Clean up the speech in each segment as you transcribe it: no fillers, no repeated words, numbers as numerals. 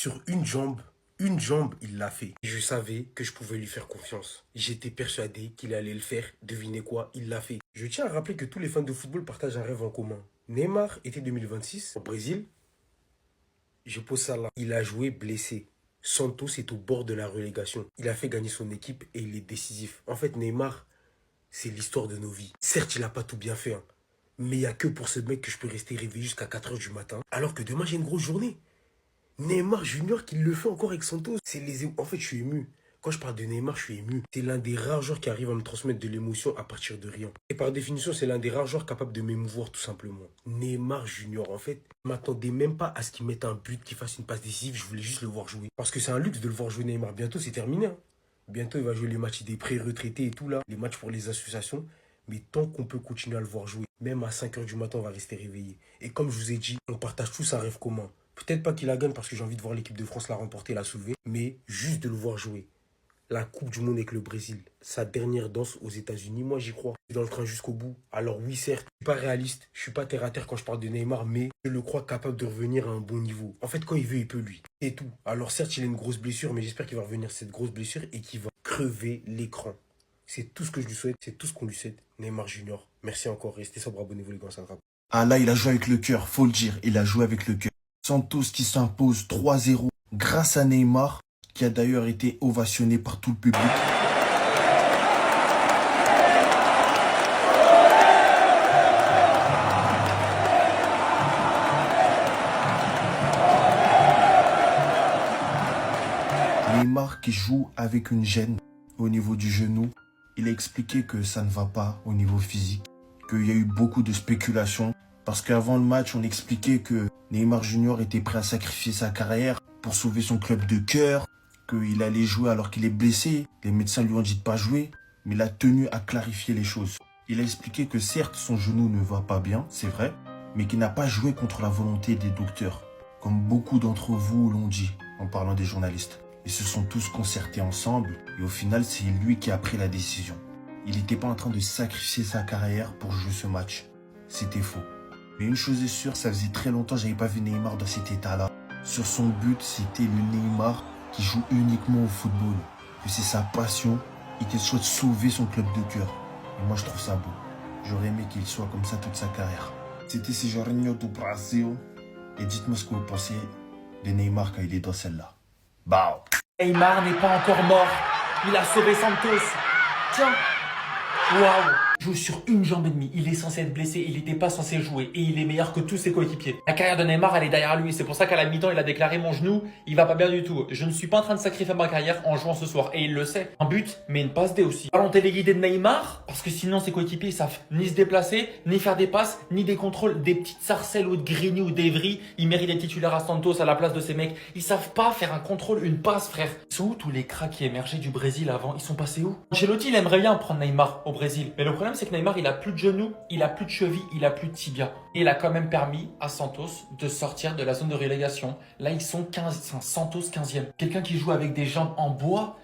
Sur une jambe, il l'a fait. Je savais que je pouvais lui faire confiance. J'étais persuadé qu'il allait le faire. Devinez quoi, il l'a fait. Je tiens à rappeler que tous les fans de football partagent un rêve en commun. Neymar, été 2026, au Brésil, je pose ça là. Il a joué blessé. Santos est au bord de la relégation. Il a fait gagner son équipe et il est décisif. En fait, Neymar, c'est l'histoire de nos vies. Certes, il n'a pas tout bien fait, hein, mais il n'y a que pour ce mec que je peux rester réveillé jusqu'à 4 heures du matin, alors que demain j'ai une grosse journée. Neymar Junior qui le fait encore avec Santos. En fait, je suis ému. Quand je parle de Neymar, je suis ému. C'est l'un des rares joueurs qui arrive à me transmettre de l'émotion à partir de rien. Et par définition, c'est l'un des rares joueurs capables de m'émouvoir tout simplement. Neymar Junior, en fait, je m'attendais même pas à ce qu'il mette un but, qu'il fasse une passe décisive. Je voulais juste le voir jouer. Parce que c'est un luxe de le voir jouer Neymar. Bientôt, c'est terminé, hein. Bientôt, il va jouer les matchs des pré-retraités et tout là. Les matchs pour les associations. Mais tant qu'on peut continuer à le voir jouer, même à 5 heures du matin, on va rester réveillé. Et comme je vous ai dit, on partage tous un rêve commun. Peut-être pas qu'il la gagne parce que j'ai envie de voir l'équipe de France la remporter, la soulever, mais juste de le voir jouer. La Coupe du Monde avec le Brésil, sa dernière danse aux États-Unis, moi j'y crois. Je suis dans le train jusqu'au bout. Alors oui, certes, je suis pas réaliste, je suis pas terre à terre quand je parle de Neymar, mais je le crois capable de revenir à un bon niveau. En fait, quand il veut, il peut lui. C'est tout. Alors certes, il a une grosse blessure, mais j'espère qu'il va revenir cette grosse blessure et qu'il va crever l'écran. C'est tout ce que je lui souhaite, c'est tout ce qu'on lui souhaite. Neymar Junior, merci encore. Restez sobre, abonnez-vous les gars, ça sera. Ah là, il a joué avec le cœur, faut le dire, il a joué avec le cœur. Santos qui s'impose 3-0 grâce à Neymar, qui a d'ailleurs été ovationné par tout le public. Neymar qui joue avec une gêne au niveau du genou. Il a expliqué que ça ne va pas au niveau physique, qu'il y a eu beaucoup de spéculations. Parce qu'avant le match, on expliquait que Neymar Junior était prêt à sacrifier sa carrière pour sauver son club de cœur, qu'il allait jouer alors qu'il est blessé. Les médecins lui ont dit de pas jouer, mais il a tenu à clarifier les choses. Il a expliqué que certes, son genou ne va pas bien, c'est vrai, mais qu'il n'a pas joué contre la volonté des docteurs, comme beaucoup d'entre vous l'ont dit en parlant des journalistes. Ils se sont tous concertés ensemble et au final, c'est lui qui a pris la décision. Il n'était pas en train de sacrifier sa carrière pour jouer ce match. C'était faux. Mais une chose est sûre, ça faisait très longtemps que j'avais pas vu Neymar dans cet état-là. Sur son but, c'était le Neymar qui joue uniquement au football. Que c'est sa passion et qu'il souhaite sauver son club de cœur. Et moi, je trouve ça beau. J'aurais aimé qu'il soit comme ça toute sa carrière. C'était Jorginho do Brasil. Et dites-moi ce que vous pensez de Neymar quand il est dans celle-là. Bao. Neymar n'est pas encore mort. Il a sauvé Santos. Tiens. Waouh. Joue sur une jambe et demie. Il est censé être blessé. Il n'était pas censé jouer. Et il est meilleur que tous ses coéquipiers. La carrière de Neymar, elle est derrière lui. C'est pour ça qu'à la mi-temps, il a déclaré mon genou, il va pas bien du tout. Je ne suis pas en train de sacrifier ma carrière en jouant ce soir. Et il le sait. Un but, mais une passe D aussi. Ballon téléguidé de Neymar. Parce que sinon, ses coéquipiers, ils savent ni se déplacer, ni faire des passes, ni des contrôles. Des petites sarcelles ou de Grigny ou d'Evry. Ils méritent des titulaires à Santos à la place de ces mecs. Ils savent pas faire un contrôle, une passe, frère. Ils sont où tous les cracks qui émergeaient du Brésil avant? Ils sont passés où? Ancelotti, il aimerait bien prendre Neymar au Brésil. Mais le problème, c'est que Neymar, il a plus de genoux, il a plus de cheville, il a plus de tibia. Et il a quand même permis à Santos de sortir de la zone de relégation. Là, ils sont 15, c'est un Santos 15e. Quelqu'un qui joue avec des jambes en bois,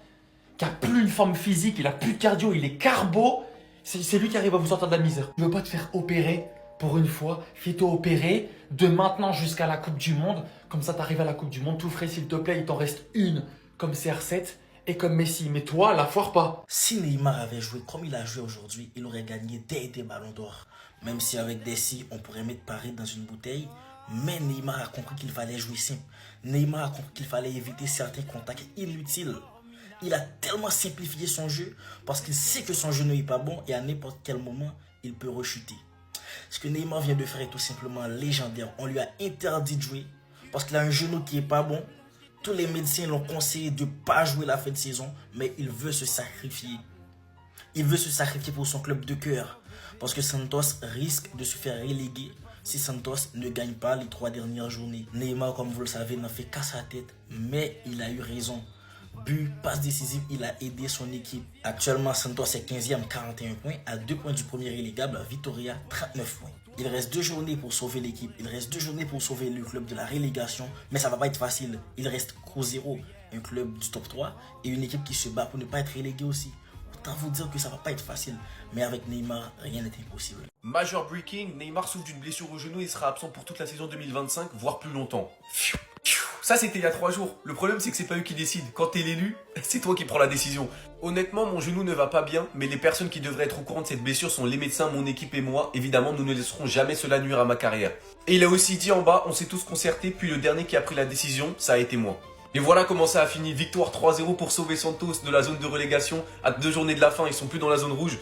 qui a plus une forme physique, il a plus de cardio, il est carbo. C'est lui qui arrive à vous sortir de la misère. Je veux pas te faire opérer pour une fois. Fais-toi opérer de maintenant jusqu'à la Coupe du Monde. Comme ça, t'arrives à la Coupe du Monde tout frais, s'il te plaît. Il t'en reste une comme CR7 et comme Messi. Mais toi, la foire pas. Si Neymar avait joué comme il a joué aujourd'hui, il aurait gagné des ballons d'or. Même si avec des si, on pourrait mettre Paris dans une bouteille. Mais Neymar a compris qu'il fallait jouer simple. Neymar a compris qu'il fallait éviter certains contacts inutiles. Il a tellement simplifié son jeu parce qu'il sait que son genou n'est pas bon et à n'importe quel moment, il peut rechuter. Ce que Neymar vient de faire est tout simplement légendaire. On lui a interdit de jouer parce qu'il a un genou qui n'est pas bon. Tous les médecins l'ont conseillé de ne pas jouer la fin de saison, mais il veut se sacrifier. Il veut se sacrifier pour son club de cœur. Parce que Santos risque de se faire reléguer si Santos ne gagne pas les 3 dernières journées. Neymar, comme vous le savez, n'en fait qu'à sa tête, mais il a eu raison. But, passe décisive, il a aidé son équipe. Actuellement, Santos est 15e, 41 points, à 2 points du premier relégable, Vitória, 39 points. Il reste 2 journées pour sauver l'équipe. Il reste 2 journées pour sauver le club de la relégation. Mais ça va pas être facile. Il reste qu'au 0, un club du top 3 et une équipe qui se bat pour ne pas être relégué aussi. Autant vous dire que ça va pas être facile. Mais avec Neymar, rien n'est impossible. Major breaking, Neymar souffre d'une blessure au genou et sera absent pour toute la saison 2025, voire plus longtemps. Ça, c'était il y a 3 jours. Le problème, c'est que c'est pas eux qui décident. Quand t'es l'élu, c'est toi qui prends la décision. Honnêtement, mon genou ne va pas bien, mais les personnes qui devraient être au courant de cette blessure sont les médecins, mon équipe et moi. Évidemment, nous ne laisserons jamais cela nuire à ma carrière. Et il a aussi dit en bas, on s'est tous concertés, puis le dernier qui a pris la décision, ça a été moi. Et voilà comment ça a fini. Victoire 3-0 pour sauver Santos de la zone de relégation. À 2 journées de la fin, ils sont plus dans la zone rouge.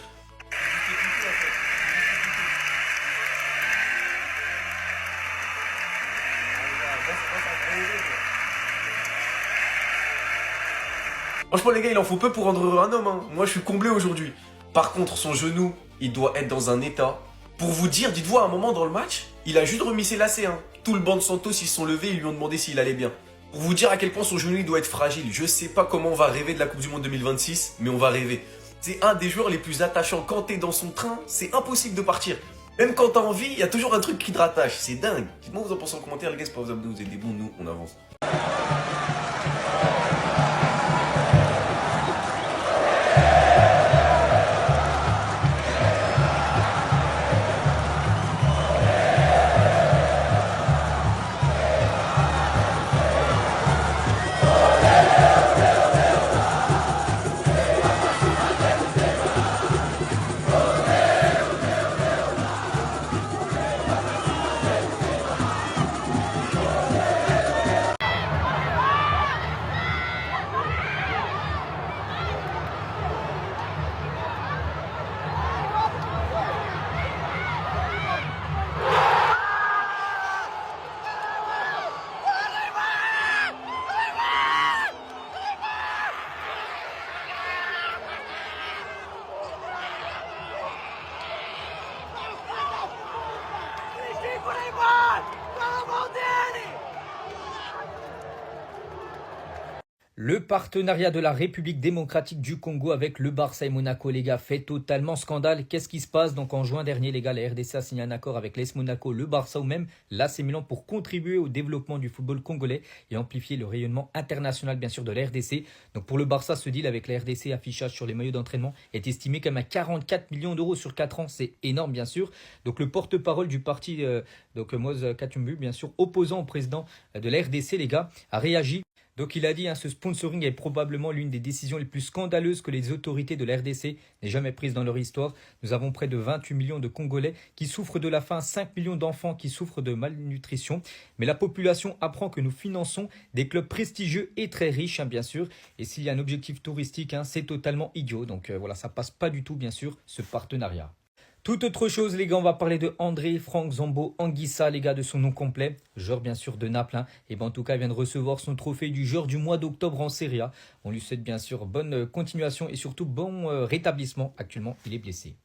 Franchement les gars, il en faut peu pour rendre heureux un homme, hein. Moi je suis comblé aujourd'hui. Par contre, son genou, il doit être dans un état. Pour vous dire, dites-vous à un moment dans le match, il a juste remis ses lacets, hein. Tout le banc de Santos, ils se sont levés, ils lui ont demandé s'il allait bien. Pour vous dire à quel point son genou il doit être fragile. Je sais pas comment on va rêver de la Coupe du Monde 2026, mais on va rêver. C'est un des joueurs les plus attachants. Quand t'es dans son train, c'est impossible de partir. Même quand t'as envie, il y a toujours un truc qui te rattache. C'est dingue. Dites-moi vous en pensez en commentaire, les gars, c'est pas vos abdos, vous êtes des bons, nous, on avance. Le partenariat de la République démocratique du Congo avec le Barça et Monaco, les gars, fait totalement scandale. Qu'est-ce qui se passe? Donc en juin dernier, les gars, la RDC a signé un accord avec l'AS Monaco, le Barça ou même l'AC Milan pour contribuer au développement du football congolais et amplifier le rayonnement international, bien sûr, de la RDC. Donc pour le Barça, ce deal avec la RDC, affichage sur les maillots d'entraînement, est estimé comme à 44 millions d'euros sur 4 ans. C'est énorme, bien sûr. Donc le porte-parole du parti, Moise Katumbi, bien sûr, opposant au président de la RDC, les gars, a réagi. Donc il a dit, ce sponsoring est probablement l'une des décisions les plus scandaleuses que les autorités de la RDC n'aient jamais prises dans leur histoire. Nous avons près de 28 millions de Congolais qui souffrent de la faim, 5 millions d'enfants qui souffrent de malnutrition. Mais la population apprend que nous finançons des clubs prestigieux et très riches, bien sûr. Et s'il y a un objectif touristique, c'est totalement idiot. Donc voilà, ça passe pas du tout, bien sûr, ce partenariat. Toute autre chose, les gars, on va parler de André Franck Zambo Anguissa, les gars, de son nom complet. Joueur, bien sûr, de Naples. Et en tout cas, il vient de recevoir son trophée du joueur du mois d'octobre en Serie A. On lui souhaite, bien sûr, bonne continuation et surtout bon rétablissement. Actuellement, il est blessé.